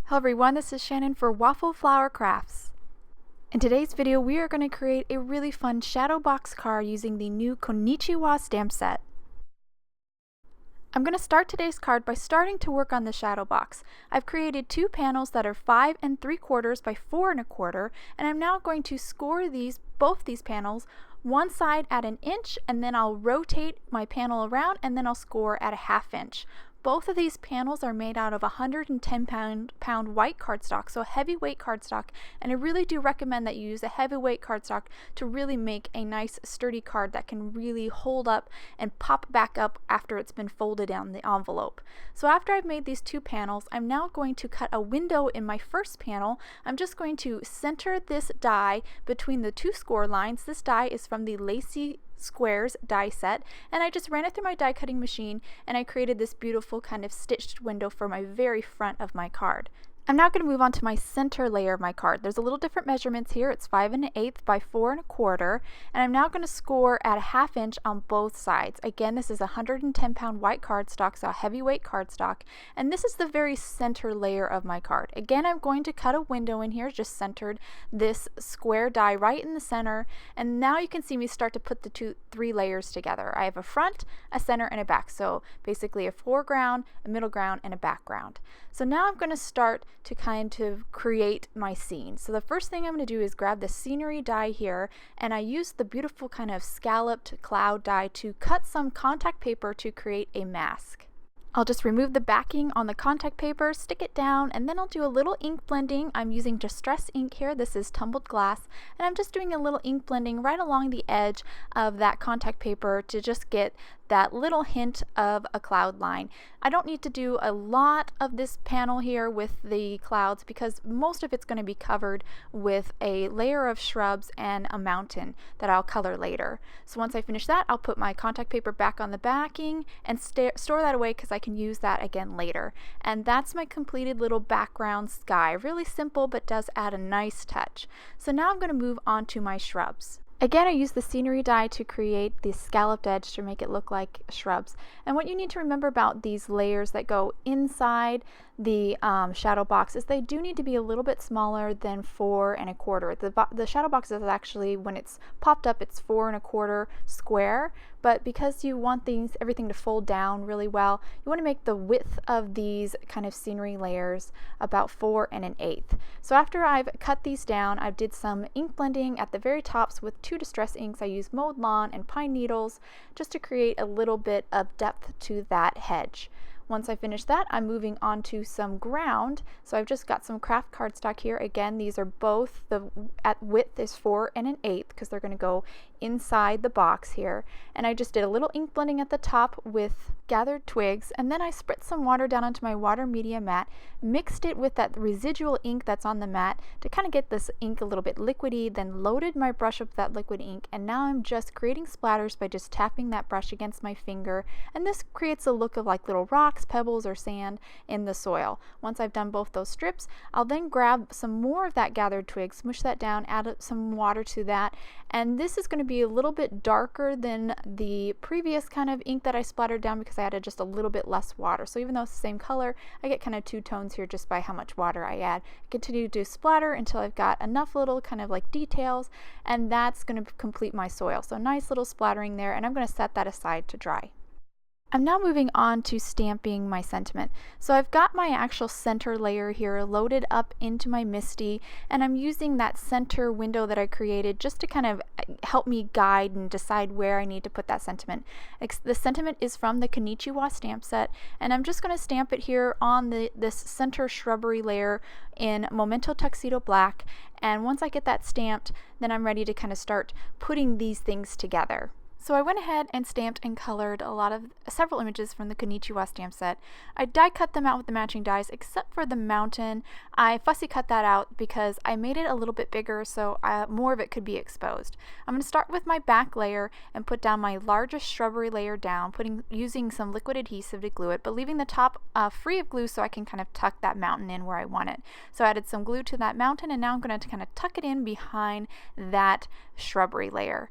Hello everyone, this is Shannon for Waffle Flower Crafts. In today's video, we are going to create a really fun shadow box card using the new Konnichiwa Stamp Set. I'm going to start today's card by starting to work on the shadow box. I've created two panels that are 5 3/4 by 4 1/4, and I'm now going to score both these panels one side at 1 inch, and then I'll rotate my panel around and then I'll score at 1/2 inch. Both of these panels are made out of 110 pound white cardstock, so a heavyweight cardstock, and I really do recommend that you use a heavyweight cardstock to really make a nice sturdy card that can really hold up and pop back up after it's been folded down the envelope. So after I've made these two panels, I'm now going to cut a window in my first panel. I'm just going to center this die between the two score lines. This die is from the Lacy Squares Die set, and I just ran it through my die cutting machine and I created this beautiful kind of stitched window for my very front of my card. I'm now going to move on to my center layer of my card. There's a little different measurements here. It's 5 1/8 by 4 1/4, and I'm now going to score at 1/2 inch on both sides. Again, this is a 110 pound white cardstock, so a heavyweight cardstock, and this is the very center layer of my card. Again, I'm going to cut a window in here, just centered this square die right in the center, and now you can see me start to put the three layers together. I have a front, a center, and a back, so basically a foreground, a middle ground, and a background. So now I'm going to start to kind of create my scene. So the first thing I'm going to do is grab the scenery die here, and I use the beautiful kind of scalloped cloud die to cut some contact paper to create a mask. I'll just remove the backing on the contact paper, stick it down, and then I'll do a little ink blending. I'm using Distress ink here. This is tumbled glass, and I'm just doing a little ink blending right along the edge of that contact paper to just get that little hint of a cloud line. I don't need to do a lot of this panel here with the clouds because most of it's going to be covered with a layer of shrubs and a mountain that I'll color later. So once I finish that, I'll put my contact paper back on the backing and store that away because I can use that again later. And that's my completed little background sky. Really simple, but does add a nice touch. So now I'm going to move on to my shrubs. Again, I use the scenery die to create the scalloped edge to make it look like shrubs. And what you need to remember about these layers that go inside the shadow box is they do need to be a little bit smaller than 4 1/4. The shadow box is actually, when it's popped up, it's 4 1/4 square, but because you want everything to fold down really well, you want to make the width of these kind of scenery layers about 4 1/8. So after I've cut these down, I did some ink blending at the very tops with two Distress inks. I used Mowed Lawn and Pine Needles just to create a little bit of depth to that hedge. Once I finish that, I'm moving on to some ground. So I've just got some craft cardstock here. Again, these are both, at width is 4 1/8 because they're going to go inside the box here. And I just did a little ink blending at the top with gathered twigs, and then I spritzed some water down onto my water media mat, mixed it with that residual ink that's on the mat to kind of get this ink a little bit liquidy, then loaded my brush up with that liquid ink, and now I'm just creating splatters by just tapping that brush against my finger, and this creates a look of like little rocks, pebbles, or sand in the soil. Once I've done both those strips, I'll then grab some more of that gathered twig, smush that down, add some water to that, and this is going to be a little bit darker than the previous kind of ink that I splattered down because I added just a little bit less water. So even though it's the same color, I get kind of two tones here just by how much water I add. I continue to splatter until I've got enough little kind of like details, and that's going to complete my soil. So nice little splattering there, and I'm going to set that aside to dry. I'm now moving on to stamping my sentiment. So I've got my actual center layer here loaded up into my MISTI, and I'm using that center window that I created just to kind of help me guide and decide where I need to put that sentiment. The sentiment is from the Konnichiwa Stamp Set, and I'm just going to stamp it here on this center shrubbery layer in Memento Tuxedo Black. And once I get that stamped, then I'm ready to kind of start putting these things together. So I went ahead and stamped and colored several images from the Konnichiwa Stamp Set. I die cut them out with the matching dies, except for the mountain. I fussy cut that out because I made it a little bit bigger so more of it could be exposed. I'm going to start with my back layer and put down my largest shrubbery layer down, using some liquid adhesive to glue it, but leaving the top free of glue so I can kind of tuck that mountain in where I want it. So I added some glue to that mountain, and now I'm going to kind of tuck it in behind that shrubbery layer.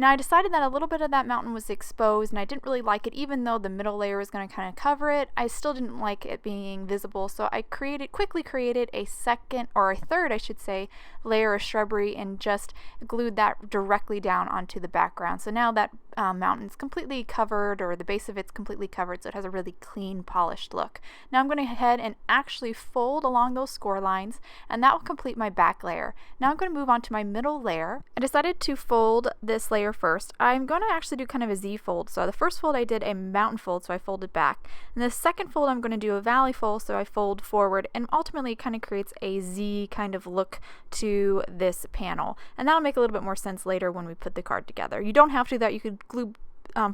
Now I decided that a little bit of that mountain was exposed and I didn't really like it, even though the middle layer was going to kind of cover it. I still didn't like it being visible, so I quickly created a second, or a third I should say, layer of shrubbery and just glued that directly down onto the background. So now that mountain's completely covered, or the base of it's completely covered, so it has a really clean, polished look. Now I'm going to go ahead and actually fold along those score lines, and that will complete my back layer. Now I'm going to move on to my middle layer. I decided to fold this layer first. I'm going to actually do kind of a Z fold. So the first fold I did a mountain fold, so I folded back. And the second fold I'm going to do a valley fold, so I fold forward, and ultimately it kind of creates a Z kind of look to this panel. And that'll make a little bit more sense later when we put the card together. You don't have to do that. You could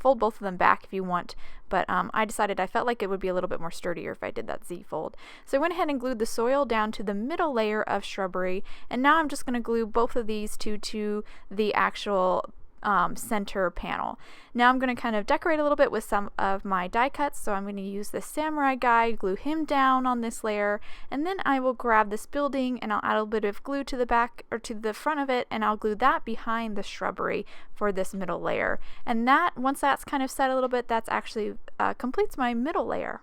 fold both of them back if you want, but I decided I felt like it would be a little bit more sturdier if I did that Z fold. So I went ahead and glued the soil down to the middle layer of shrubbery, and now I'm just going to glue both of these to the actual center panel. Now I'm going to kind of decorate a little bit with some of my die cuts, so I'm going to use the samurai guy, glue him down on this layer, and then I will grab this building and I'll add a little bit of glue to the back, or to the front of it, and I'll glue that behind the shrubbery for this middle layer. And that, once that's kind of set a little bit, that's actually completes my middle layer.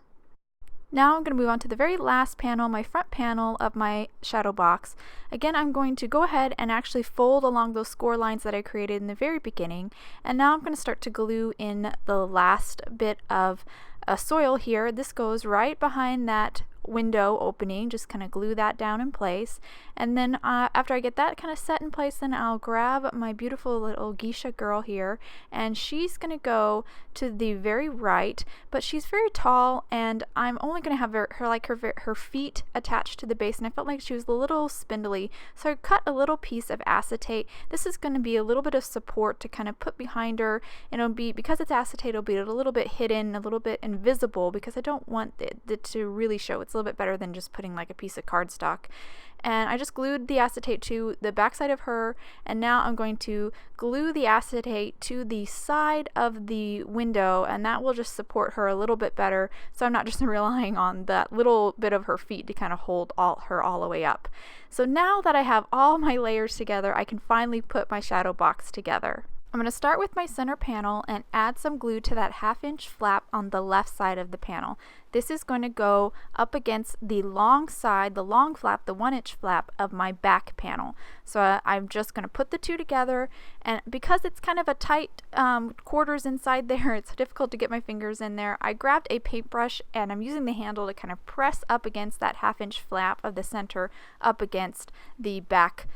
Now I'm going to move on to the very last panel, my front panel of my shadow box. Again, I'm going to go ahead and actually fold along those score lines that I created in the very beginning, and now I'm going to start to glue in the last bit of soil here. This goes right behind that window opening, just kind of glue that down in place, and then after I get that kind of set in place, then I'll grab my beautiful little geisha girl here, and she's gonna go to the very right, but she's very tall, and I'm only gonna have her feet attached to the base, and I felt like she was a little spindly, so I cut a little piece of acetate. This is going to be a little bit of support to kind of put behind her, and it'll be, because it's acetate, it'll be a little bit hidden, a little bit invisible, because I don't want it to really show. It's a little bit better than just putting like a piece of cardstock. And I just glued the acetate to the backside of her, and now I'm going to glue the acetate to the side of the window, and that will just support her a little bit better, so I'm not just relying on that little bit of her feet to kind of hold her all the way up. So now that I have all my layers together, I can finally put my shadow box together. I'm going to start with my center panel and add some glue to that 1/2 inch flap on the left side of the panel. This is going to go up against the long side, the long flap, the 1 inch flap of my back panel. So I'm just going to put the two together, and because it's kind of a tight quarters inside there, it's difficult to get my fingers in there, I grabbed a paintbrush and I'm using the handle to kind of press up against that 1/2 inch flap of the center up against the back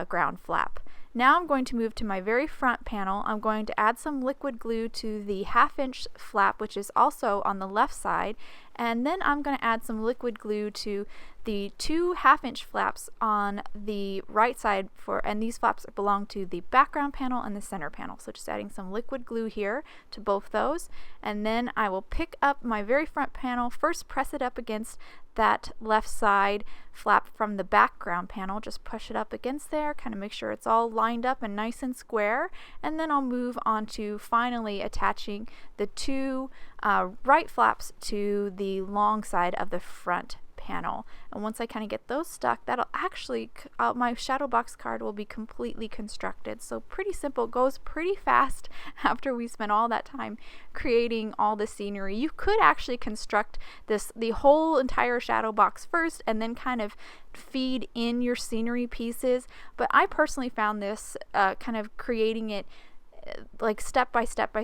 ground flap. Now I'm going to move to my very front panel. I'm going to add some liquid glue to the 1/2 inch flap, which is also on the left side, and then I'm going to add some liquid glue to the two 1/2 inch flaps on the right side, and these flaps belong to the background panel and the center panel. So just adding some liquid glue here to both those, and then I will pick up my very front panel, first press it up against that left side flap from the background panel, just push it up against there, kind of make sure it's all lined up and nice and square, and then I'll move on to finally attaching the two right flaps to the long side of the front panel. And once I kind of get those stuck, that'll actually, my shadow box card will be completely constructed. So pretty simple, goes pretty fast after we spend all that time creating all the scenery. You could actually construct the whole entire shadow box first and then kind of feed in your scenery pieces, but I personally found this kind of creating it like step by step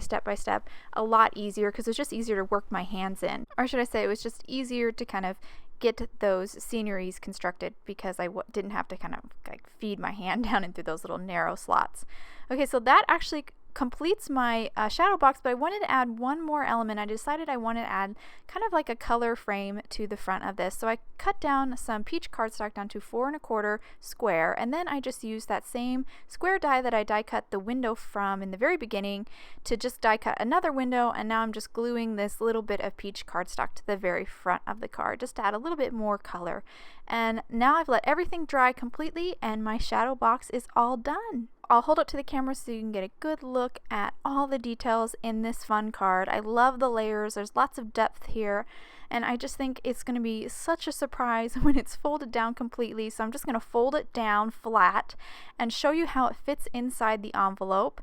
a lot easier, because it's just easier to work my hands in, or should I say it was just easier to kind of get those sceneries constructed because I didn't have to kind of like feed my hand down into those little narrow slots. Okay, so that actually completes my shadow box, but I wanted to add one more element. I decided I wanted to add kind of like a color frame to the front of this. So I cut down some peach cardstock down to 4 1/4 square, and then I just used that same square die that I die cut the window from in the very beginning to just die cut another window, and now I'm just gluing this little bit of peach cardstock to the very front of the card just to add a little bit more color. And now I've let everything dry completely, and my shadow box is all done. I'll hold up to the camera so you can get a good look at all the details in this fun card. I love the layers. There's lots of depth here, and I just think it's going to be such a surprise when it's folded down completely. So I'm just going to fold it down flat and show you how it fits inside the envelope.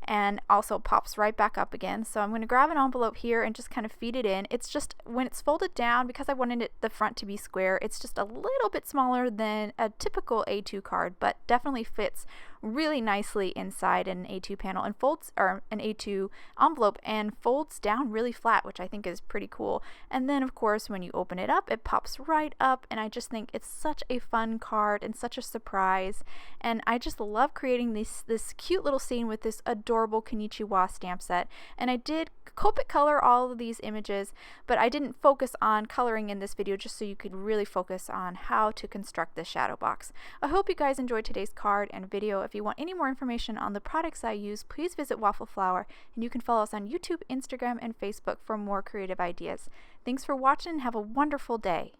and also pops right back up again. So I'm going to grab an envelope here and just kind of feed it in. It's just, when it's folded down, because I wanted the front to be square, it's just a little bit smaller than a typical A2 card, but definitely fits really nicely inside an A2 panel and folds, or an A2 envelope, and folds down really flat, which I think is pretty cool. And then of course when you open it up, it pops right up, and I just think it's such a fun card and such a surprise. And I just love creating this cute little scene with this adorable Konnichiwa stamp set. And I did Copic color all of these images, but I didn't focus on coloring in this video, just so you could really focus on how to construct this shadow box. I hope you guys enjoyed today's card and video. If you want any more information on the products I use, please visit Waffle Flower, and you can follow us on YouTube, Instagram, and Facebook for more creative ideas. Thanks for watching and have a wonderful day.